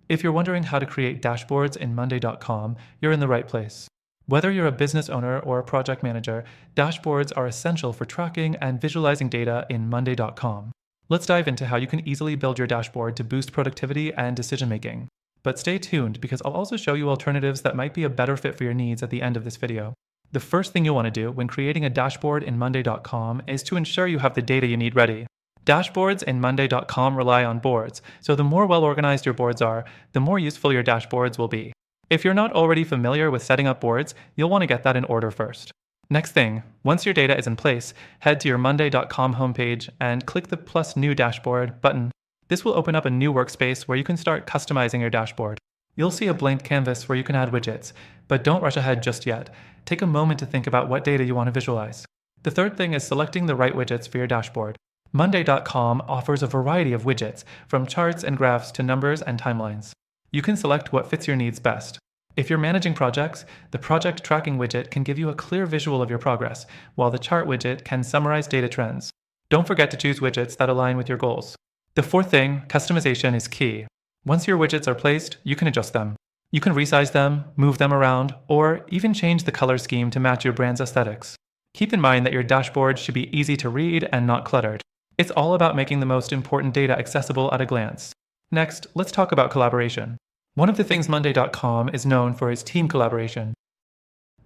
If you're wondering how to create dashboards in Monday.com, you're in the right place. Whether you're a business owner or a project manager, dashboards are essential for tracking and visualizing data in Monday.com. Let's dive into how you can easily build your dashboard to boost productivity and decision making. But stay tuned because I'll also show you alternatives that might be a better fit for your needs at the end of this video. The first thing you'll want to do when creating a dashboard in Monday.com is to ensure you have the data you need ready. Dashboards in Monday.com rely on boards, so the more well-organized your boards are, the more useful your dashboards will be. If you're not already familiar with setting up boards, you'll want to get that in order first. Next thing, once your data is in place, head to your Monday.com homepage and click the Plus New Dashboard button. This will open up a new workspace where you can start customizing your dashboard. You'll see a blank canvas where you can add widgets, but don't rush ahead just yet. Take a moment to think about what data you want to visualize. The third thing is selecting the right widgets for your dashboard. Monday.com offers a variety of widgets, from charts and graphs to numbers and timelines. You can select what fits your needs best. If you're managing projects, the project tracking widget can give you a clear visual of your progress, while the chart widget can summarize data trends. Don't forget to choose widgets that align with your goals. The fourth thing, customization, is key. Once your widgets are placed, you can adjust them. You can resize them, move them around, or even change the color scheme to match your brand's aesthetics. Keep in mind that your dashboard should be easy to read and not cluttered. It's all about making the most important data accessible at a glance. Next, let's talk about collaboration. One of the things Monday.com is known for is team collaboration.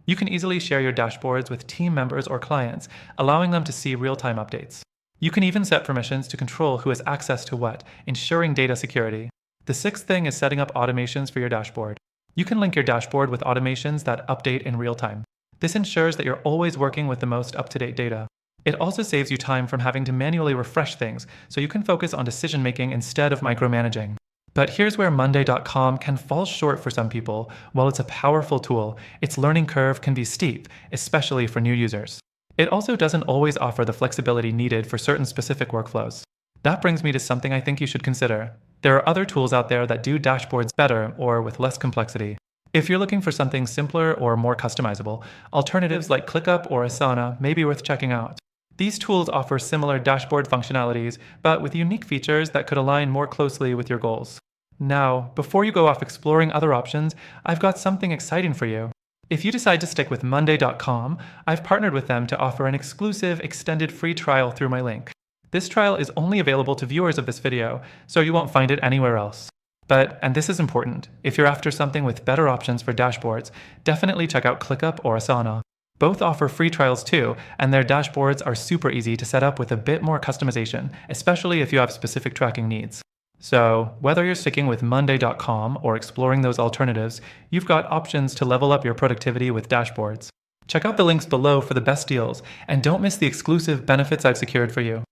You can easily share your dashboards with team members or clients, allowing them to see real-time updates. You can even set permissions to control who has access to what, ensuring data security. The sixth thing is setting up automations for your dashboard. You can link your dashboard with automations that update in real time. This ensures that you're always working with the most up-to-date data. It also saves you time from having to manually refresh things, so you can focus on decision-making instead of micromanaging. But here's where Monday.com can fall short for some people. While it's a powerful tool, its learning curve can be steep, especially for new users. It also doesn't always offer the flexibility needed for certain specific workflows. That brings me to something I think you should consider. There are other tools out there that do dashboards better or with less complexity. If you're looking for something simpler or more customizable, alternatives like ClickUp or Asana may be worth checking out. These tools offer similar dashboard functionalities, but with unique features that could align more closely with your goals. Now, before you go off exploring other options, I've got something exciting for you. If you decide to stick with Monday.com, I've partnered with them to offer an exclusive extended free trial through my link. This trial is only available to viewers of this video, so you won't find it anywhere else. But, and this is important, if you're after something with better options for dashboards, definitely check out ClickUp or Asana. Both offer free trials too, and their dashboards are super easy to set up with a bit more customization, especially if you have specific tracking needs. So, whether you're sticking with Monday.com or exploring those alternatives, you've got options to level up your productivity with dashboards. Check out the links below for the best deals, and don't miss the exclusive benefits I've secured for you.